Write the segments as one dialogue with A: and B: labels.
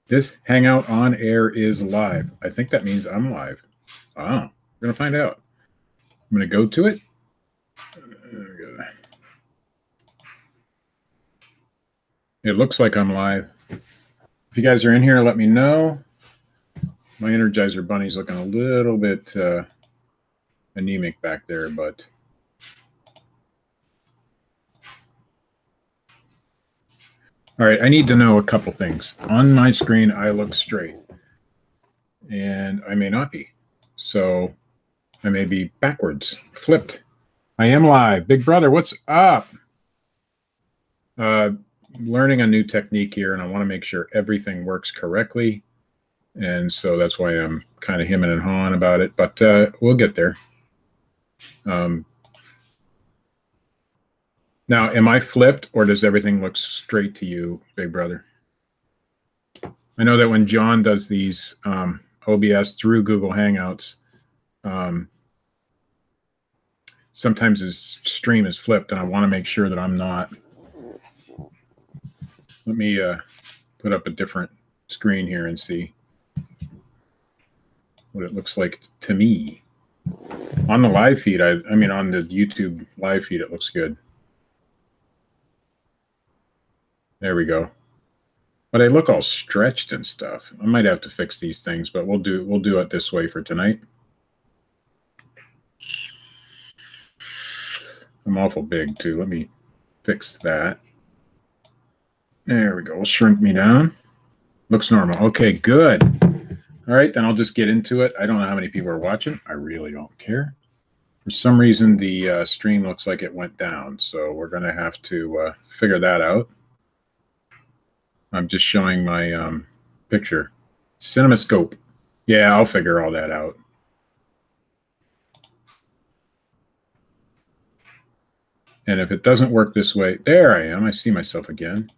A: This Hangout on air is live. I think that means I'm live. Oh, we're going to find out. I'm going to go to it. It looks like I'm live. If you guys are in here, let me know. My Energizer Bunny's looking a little bit anemic back there, but all right, I need to know a couple things. On my screen, I look straight, and I may not be. So I may be backwards, flipped. I am live. Big brother, what's up? Learning a new technique here, and I want to make sure everything works correctly. And so that's why I'm kind of hemming and hawing about it, but we'll get there. Now, am I flipped, or does everything look straight to you, big brother? I know that when John does these OBS through Google Hangouts, sometimes his stream is flipped, and I want to make sure that I'm not. Let me put up a different screen here and see what it looks like to me. On the live feed, I mean on the YouTube live feed, it looks good. There we go. But I look all stretched and stuff. I might have to fix these things, but we'll do it this way for tonight. I'm awful big too. Let me fix that. There we go. We'll shrink me down. Looks normal. Okay, good. All right, then I'll just get into it. I don't know how many people are watching. I really don't care. For some reason, the stream looks like it went down, so we're going to have to figure that out. I'm just showing my picture. CinemaScope. Yeah, I'll figure all that out. And if it doesn't work this way, there I am. I see myself again.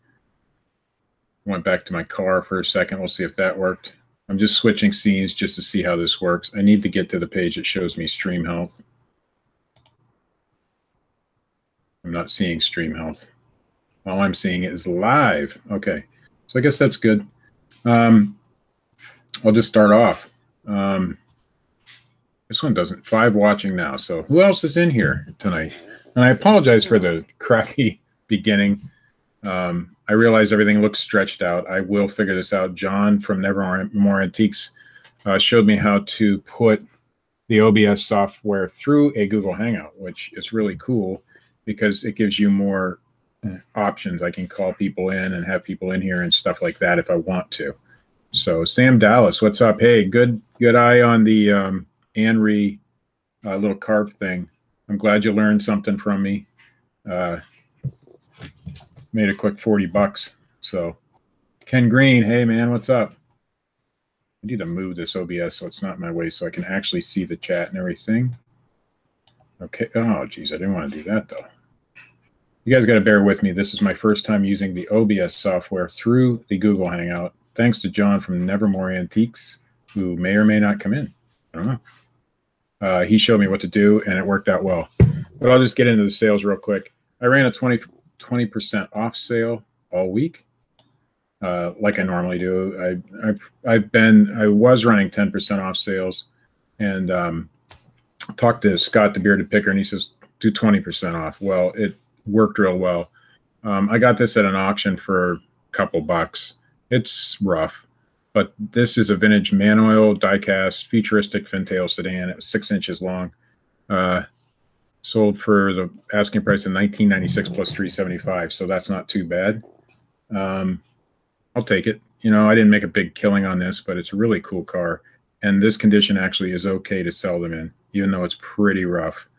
A: Went back to my car for a second. We'll see if that worked. I'm just switching scenes just to see how this works. I need to get to the page that shows me stream health. I'm not seeing stream health. All I'm seeing is live. Okay, so I guess that's good. I'll just start off. This one doesn't. 5 watching now. So who else is in here tonight? And I apologize for the crappy beginning. I realize everything looks stretched out. I will figure this out. John from Nevermore Antiques showed me how to put the OBS software through a Google Hangout, which is really cool because it gives you more options. I can call people in and have people in here and stuff like that if I want to. So Sam Dallas, what's up? Hey, good eye on the Anri little carved thing. I'm glad you learned something from me. Made a quick $40. So Ken Green, hey man, what's up? I need to move this OBS so it's not in my way so I can actually see the chat and everything. Okay. Oh, geez, I didn't want to do that though. You guys got to bear with me. This is my first time using the OBS software through the Google Hangout. Thanks to John from Nevermore Antiques, who may or may not come in. I don't know. He showed me what to do, and it worked out well. But I'll just get into the sales real quick. I ran a 20% off sale all week, like I normally do. I was running 10% off sales, and talked to Scott, the bearded picker, and he says do 20% off. Well, it worked real well. I got this at an auction for a couple bucks. It's rough, but this is a vintage man oil diecast futuristic fintail sedan. It was 6 inches long. Sold for the asking price of $19.96 plus $375, so that's not too bad. I'll take it. You know, I didn't make a big killing on this, but it's a really cool car, and this condition actually is okay to sell them in, even though it's pretty rough.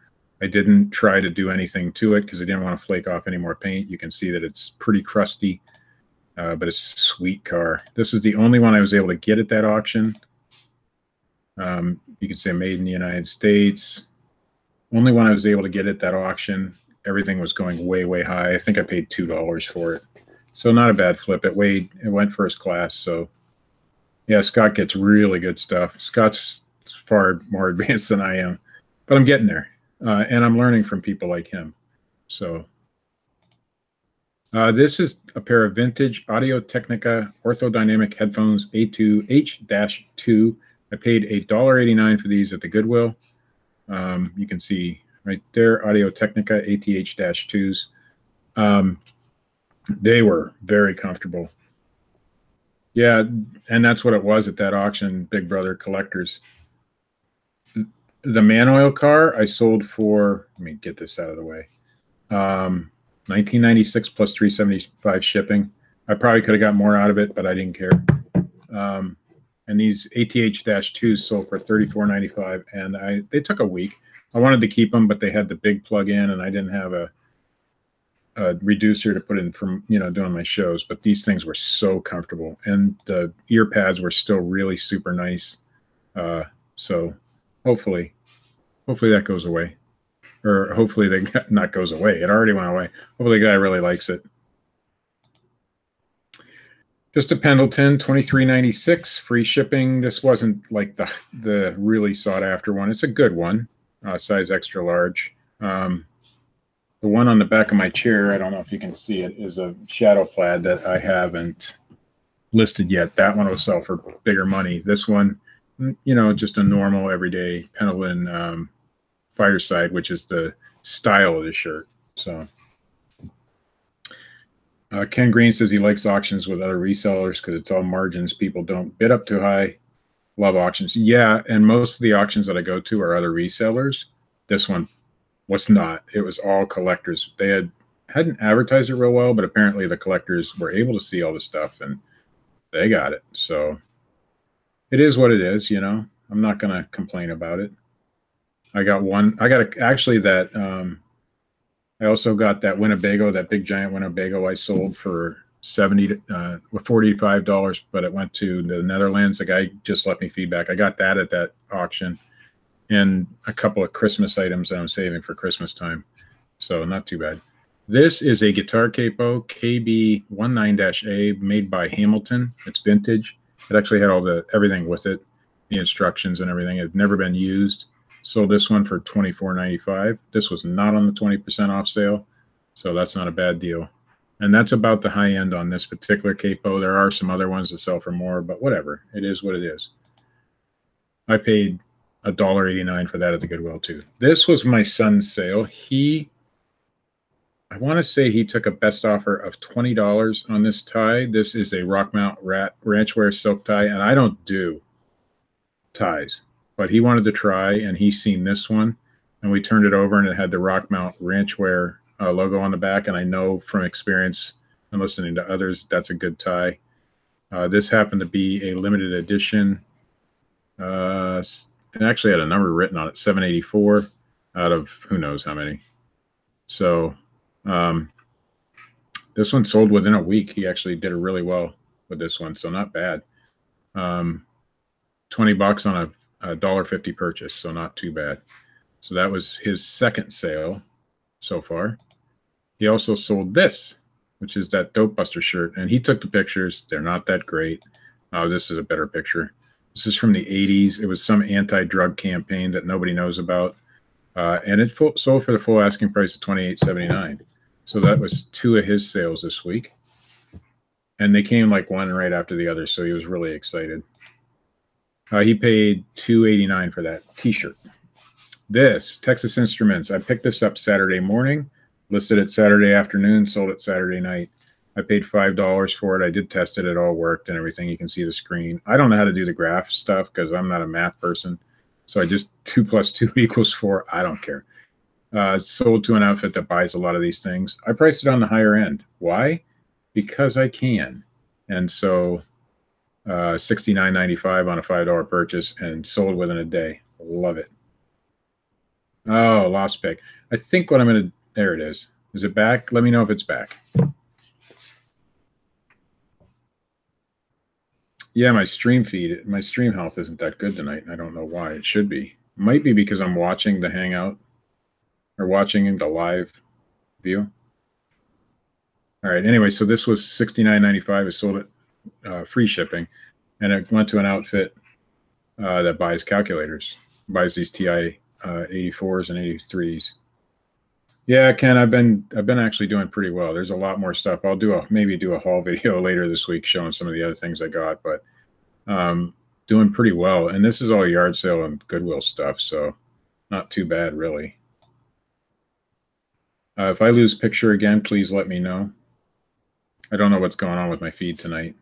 A: I didn't try to do anything to it because I didn't want to flake off any more paint. You can see that it's pretty crusty, but it's a sweet car. This is the only one I was able to get at that auction. You could say made in the United States. Only one I was able to get at that auction. Everything was going way, way high. I think I paid $2 for it. So not a bad flip. It went first class. So yeah, Scott gets really good stuff. Scott's far more advanced than I am, but I'm getting there. And I'm learning from people like him. So This is a pair of vintage Audio-Technica orthodynamic headphones A2H-2. I paid $1.89 for these at the Goodwill. You can see right there, Audio-Technica ATH-2s. They were very comfortable. Yeah, and that's what it was at that auction, Big Brother Collectors. The man oil car I sold for, let me get this out of the way, $19.96 plus $3.75 shipping. I probably could have got more out of it, but I didn't care. And these ATH-2s sold for $34.95, and they took a week. I wanted to keep them, but they had the big plug-in, and I didn't have a reducer to put in from doing my shows. But these things were so comfortable, and the ear pads were still really super nice. So hopefully that goes away, or hopefully they not goes away. It already went away. Hopefully the guy really likes it. Just a Pendleton, $23.96, free shipping. This wasn't like the really sought after one. It's a good one, size extra large. The one on the back of my chair, I don't know if you can see it, is a shadow plaid that I haven't listed yet. That one will sell for bigger money. This one, just a normal everyday Pendleton Fireside, which is the style of the shirt. So Ken Green says he likes auctions with other resellers because it's all margins. People don't bid up too high. Love auctions. Yeah, and most of the auctions that I go to are other resellers. This one was not. It was all collectors. They hadn't advertised it real well, but apparently the collectors were able to see all the stuff, and they got it. So it is what it is, I'm not going to complain about it. I got actually that I also got that Winnebago, that big giant Winnebago I sold for $45, but it went to the Netherlands. The guy just left me feedback. I got that at that auction, and a couple of Christmas items that I'm saving for Christmas time. So not too bad. This is a guitar capo, KB19-A, made by Hamilton. It's vintage. It actually had everything with it, the instructions and everything. It had never been used. Sold this one for $24.95. This was not on the 20% off sale, so that's not a bad deal. And that's about the high end on this particular capo. There are some other ones that sell for more, but whatever. It is what it is. I paid $1.89 for that at the Goodwill too. This was my son's sale. I want to say he took a best offer of $20 on this tie. This is a Rockmount Ranchwear silk tie, and I don't do ties. But he wanted to try, and he's seen this one, and we turned it over, and it had the Rockmount Ranchwear logo on the back, and I know from experience and listening to others that's a good tie. This happened to be a limited edition. It actually had a number written on it, 784 out of who knows how many. So this one sold within a week. He actually did it really well with this one, so not bad. $20 on a $1.50 purchase, so not too bad. So that was his second sale so far. He also sold this, which is that Dope Buster shirt, and he took the pictures. They're not that great. This is a better picture. This is from the 80s. It was some anti-drug campaign that nobody knows about, and it sold for the full asking price of $28.79. So that was two of his sales this week, and they came like one right after the other, so he was really excited. He paid $2.89 for that T-shirt. This, Texas Instruments, I picked this up Saturday morning, listed it Saturday afternoon, sold it Saturday night. I paid $5 for it. I did test it. It all worked and everything. You can see the screen. I don't know how to do the graph stuff because I'm not a math person. So I just 2 + 2 = 4. I don't care. It's sold to an outfit that buys a lot of these things. I priced it on the higher end. Why? Because I can. And so $69.95 on a $5 purchase and sold within a day. Love it. Oh, lost pick. I think what I'm going to, there it is. Is it back? Let me know if it's back. Yeah, my stream feed, my stream health isn't that good tonight. I don't know why. It should be. It might be because I'm watching the Hangout or watching the live view. All right. Anyway, so this was $69.95. It sold at free shipping, and it went to an outfit that buys calculators, buys these TI 84s and 83s. Yeah, Ken, I've been actually doing pretty well. There's a lot more stuff. I'll maybe do a haul video later this week showing some of the other things I got, but doing pretty well. And this is all yard sale and Goodwill stuff, so not too bad really. If I lose picture again, please let me know. I don't know what's going on with my feed tonight.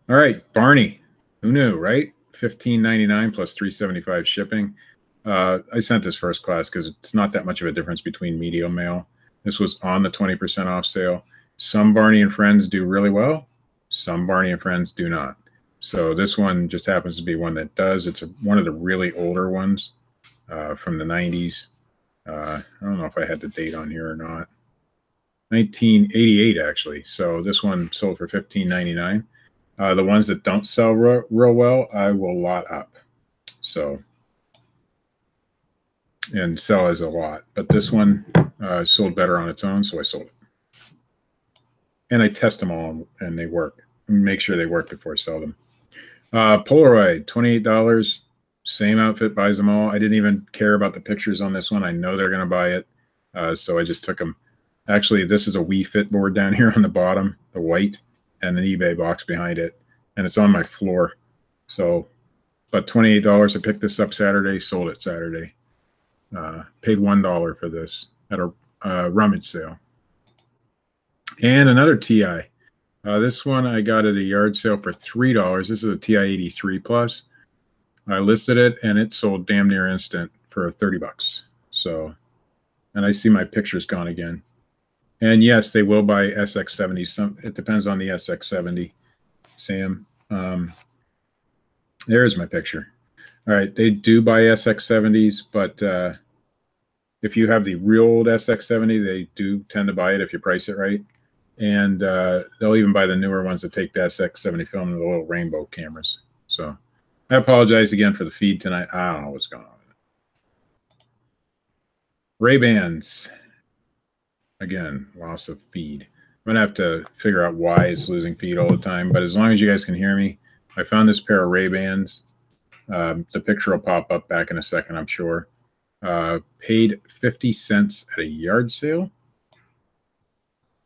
A: All right, Barnie. Who knew, right? $15.99 plus $3.75 shipping. I sent this first class because it's not that much of a difference between medium mail. This was on the 20% off sale. Some Barney and Friends do really well. Some Barney and Friends do not. So this one just happens to be one that does. It's one of the really older ones from the 90s. I don't know if I had the date on here or not. 1988, actually. So this one sold for $15.99. The ones that don't sell real well, I will lot up. So, and sell as a lot. But this one sold better on its own, so I sold it. And I test them all, and they work. Make sure they work before I sell them. Polaroid, $28. Same outfit buys them all. I didn't even care about the pictures on this one. I know they're going to buy it. So I just took them. Actually, this is a Wii Fit board down here on the bottom, the white, and an eBay box behind it. And it's on my floor. So, but $28. I picked this up Saturday, sold it Saturday. Paid $1 for this at a rummage sale. And another TI. This one I got at a yard sale for $3. This is a TI 83 Plus. I listed it and it sold damn near instant for $30. So, and I see my picture's gone again. And yes, they will buy SX70. It depends on the SX70, Sam. There's my picture. All right, they do buy SX70s, but if you have the real old SX70, they do tend to buy it if you price it right. And they'll even buy the newer ones that take the SX70 film and the little rainbow cameras. So I apologize again for the feed tonight. I don't know what's going on. Ray-Bans. Again, loss of feed. I'm going to have to figure out why it's losing feed all the time. But as long as you guys can hear me, I found this pair of Ray-Bans. The picture will pop up back in a second, I'm sure. Paid 50 cents at a yard sale. Let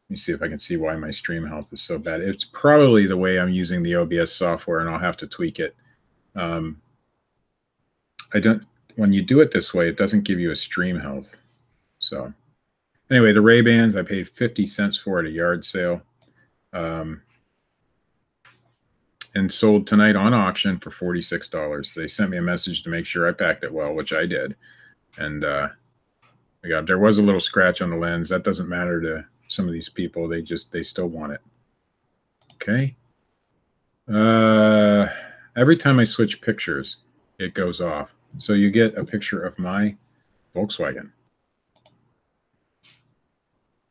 A: me see if I can see why my stream health is so bad. It's probably the way I'm using the OBS software, and I'll have to tweak it. When you do it this way, it doesn't give you a stream health. So anyway, the Ray-Bans, I paid 50 cents for at a yard sale. And sold tonight on auction for $46. They sent me a message to make sure I packed it well, which I did. And there was a little scratch on the lens. That doesn't matter to some of these people. They still want it. Okay. Every time I switch pictures, it goes off. So you get a picture of my Volkswagen.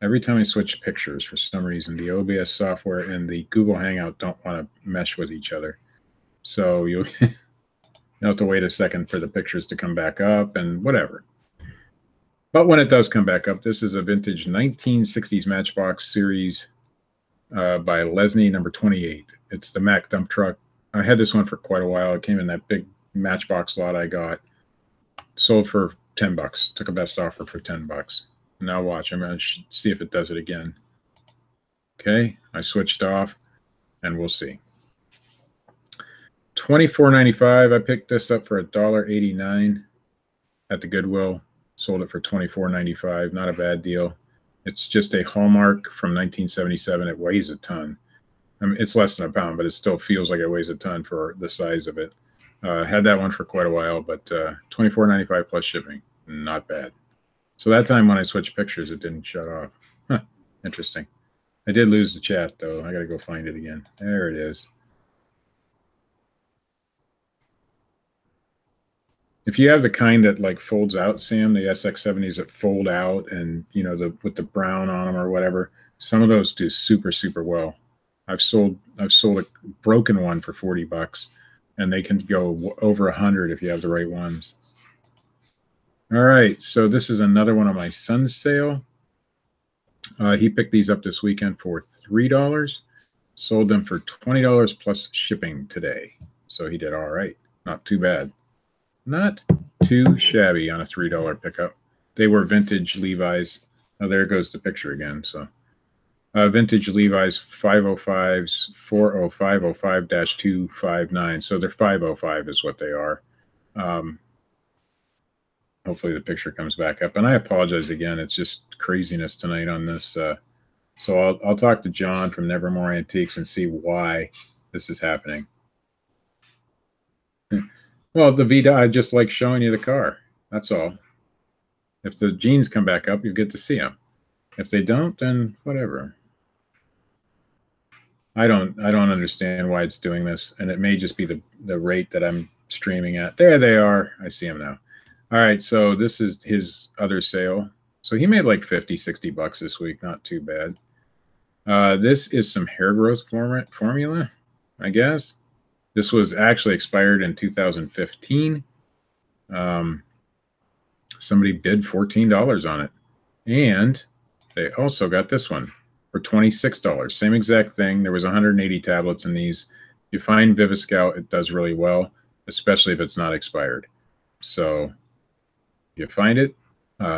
A: Every time I switch pictures, for some reason, the OBS software and the Google Hangout don't want to mesh with each other. So you'll have to wait a second for the pictures to come back up and whatever. But when it does come back up, this is a vintage 1960s Matchbox series by Lesney, number 28. It's the Mack dump truck. I had this one for quite a while. It came in that big Matchbox lot I got. Sold for $10. Took a best offer for $10. Now watch, I'm going to see if it does it again. Okay, I switched off, and we'll see. $24.95. I picked this up for $1.89 at the Goodwill. Sold it for $24.95. Not a bad deal. It's just a Hallmark from 1977. It weighs a ton. I mean, it's less than a pound, but it still feels like it weighs a ton for the size of it. Had that one for quite a while, but $24.95 plus shipping. Not bad. So that time when I switched pictures, it didn't shut off. Huh, interesting. I did lose the chat, though. I got to go find it again. There it is. If you have the kind that like folds out, Sam, the SX70s that fold out and, you know, with the brown on them or whatever, some of those do super, super well. I've sold a broken one for $40, and they can go over 100 if you have the right ones. All right, so this is another one of my son's sale. He picked these up this weekend for $3. Sold them for $20 plus shipping today. So he did all right. Not too bad. Not too shabby on a $3 pickup. They were vintage Levi's. Oh, there goes the picture again. So vintage Levi's 505s 40505-259. So they're 505 is what they are. Hopefully the picture comes back up. And I apologize again. It's just craziness tonight on this. So I'll talk to John from Nevermore Antiques and see why this is happening. Well, the Vita, I just like showing you the car. That's all. If the jeans come back up, you get to see them. If they don't, then whatever. I don't understand why it's doing this, and it may just be the rate that I'm streaming at. There they are. I see them now. All right, so this is his other sale. So he made like 50, 60 bucks this week. Not too bad. This is some hair growth formula, I guess. This was actually expired in 2015. Somebody bid $14 on it. And they also got this one for $26. Same exact thing. There was 180 tablets in these. You find Viviscout, it does really well, especially if it's not expired. So if you find it,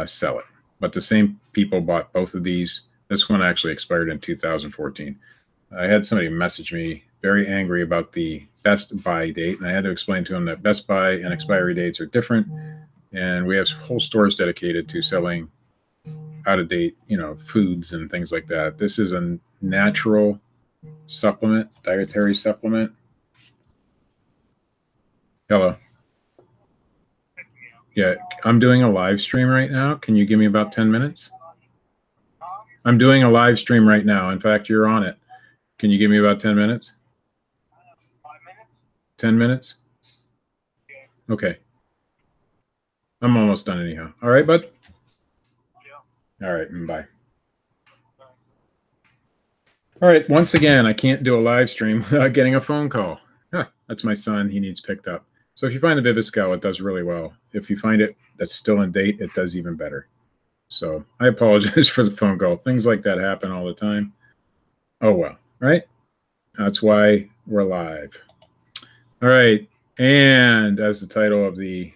A: sell it. But the same people bought both of these. This one actually expired in 2014. I had somebody message me very angry about the best buy date, and I had to explain to him that best buy and expiry dates are different, and we have whole stores dedicated to selling out-of-date, foods and things like that. This is a natural supplement, dietary supplement. Hello. Yeah, I'm doing a live stream right now. Can you give me about 10 minutes? I'm doing a live stream right now. In fact, you're on it. Can you give me about 10 minutes? 10 minutes? Okay. I'm almost done anyhow. All right, bud? All right, bye. All right, once again, I can't do a live stream without getting a phone call. That's my son. He needs picked up. So if you find the Viviscal, it does really well. If you find it that's still in date, it does even better. So I apologize for the phone call. Things like that happen all the time. Oh, well, right? That's why we're live. All right. And as the title of the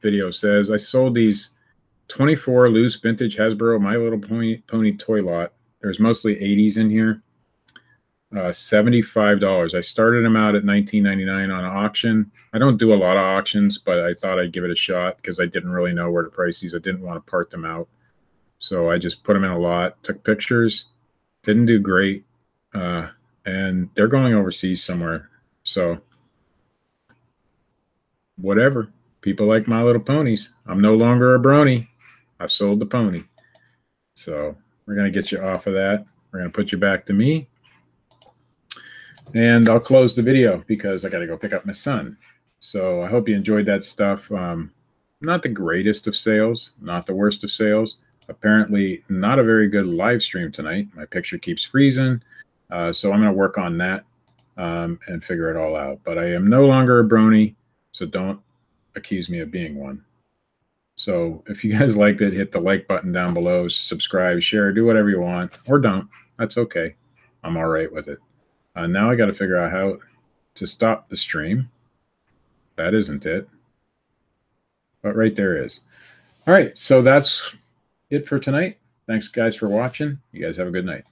A: video says, I sold these 24 loose vintage Hasbro My Little Pony toy lot. There's mostly 80s in here. $75. I started them out at $19.99 on an auction. I don't do a lot of auctions, but I thought I'd give it a shot because I didn't really know where to price these. I didn't want to part them out. So I just put them in a lot, took pictures, didn't do great. And they're going overseas somewhere. So whatever. People like My Little Ponies. I'm no longer a Bronie. I sold the pony. So we're going to get you off of that. We're going to put you back to me. And I'll close the video because I got to go pick up my son. So I hope you enjoyed that stuff. Not the greatest of sales, not the worst of sales. Apparently not a very good live stream tonight. My picture keeps freezing. So I'm going to work on that and figure it all out. But I am no longer a Bronie, so don't accuse me of being one. So if you guys liked it, hit the like button down below, subscribe, share, do whatever you want, or don't. That's okay. I'm all right with it. Now I got to figure out how to stop the stream. That isn't it. But right there is. All right, so that's it for tonight. Thanks, guys, for watching. You guys have a good night.